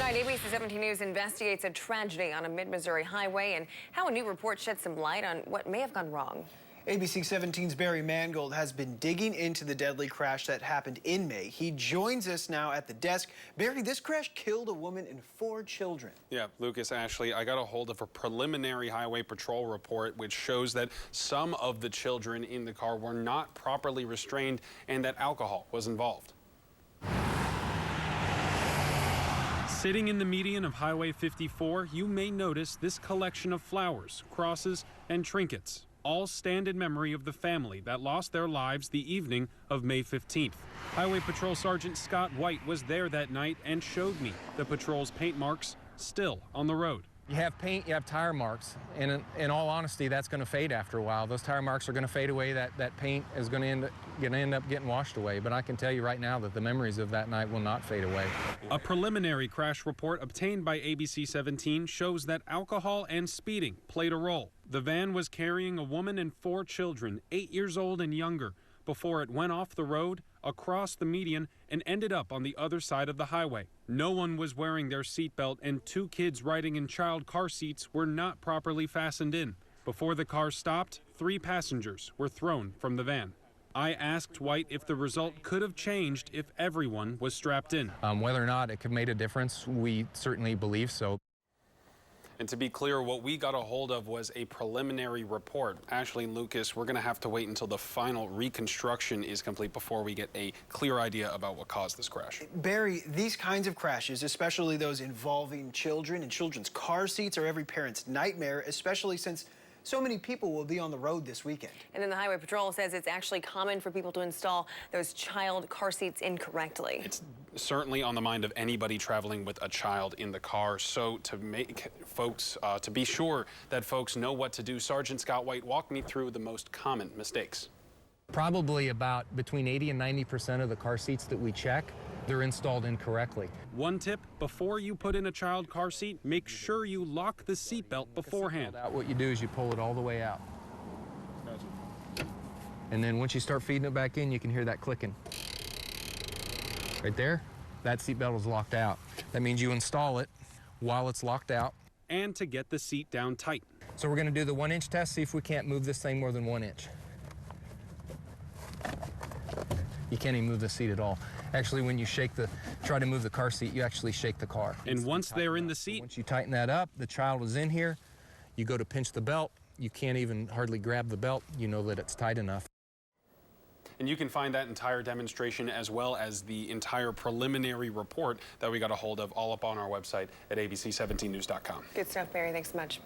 Tonight, ABC 17 News investigates a tragedy on a mid-Missouri highway and how a new report sheds some light on what may have gone wrong. ABC 17's Barry Mangold has been digging into the deadly crash that happened in May. He joins us now at the desk. Barry, this crash killed a woman and 4 children. Yeah, Lucas, Ashley, I got a hold of a preliminary Highway Patrol report which shows that some of the children in the car were not properly restrained and that alcohol was involved. Sitting in the median of Highway 54, you may notice this collection of flowers, crosses, and trinkets. All stand in memory of the family that lost their lives the evening of May 15th. Highway Patrol Sergeant Scott White was there that night and showed me the patrol's paint marks still on the road. You have paint, you have tire marks, and in all honesty, that's going to fade after a while. Those tire marks are going to fade away. That paint is going to end up getting washed away. But I can tell you right now that the memories of that night will not fade away. A preliminary crash report obtained by ABC 17 shows that alcohol and speeding played a role. The van was carrying a woman and 4 children, 8 years old and younger, before it went off the road, across the median, and ended up on the other side of the highway. No one was wearing their seatbelt, and 2 kids riding in child car seats were not properly fastened in. Before the car stopped, 3 passengers were thrown from the van. I asked White if the result could have changed if everyone was strapped in. Whether or not it could have made a difference, we certainly believe so. And to be clear, what we got a hold of was a preliminary report. Ashley and Lucas, we're going to have to wait until the final reconstruction is complete before we get a clear idea about what caused this crash. Barry, these kinds of crashes, especially those involving children and children's car seats, are every parent's nightmare, especially since so many people will be on the road this weekend. And then the Highway Patrol says it's actually common for people to install those child car seats incorrectly. It's certainly on the mind of anybody traveling with a child in the car. So to make folks, to be sure that folks know what to do, Sergeant Scott White walked me through the most common mistakes. Probably about between 80 and 90% of the car seats that we check, they're installed incorrectly. One tip, before you put in a child car seat, make sure you lock the seatbelt beforehand. What you do is you pull it all the way out. And then once you start feeding it back in, you can hear that clicking. Right there, that seatbelt is locked out. That means you install it while it's locked out. And to get the seat down tight. So we're going to do the 1-inch test, see if we can't move this thing more than 1 inch. You can't even move the seat at all. Actually, when you try to move the car seat, you actually shake the car. And once they're in the seat, once you tighten that up, the child is in here, you go to pinch the belt, you can't even hardly grab the belt, you know that it's tight enough. And you can find that entire demonstration as well as the entire preliminary report that we got a hold of all up on our website at abc17news.com. Good stuff, Barry. Thanks so much.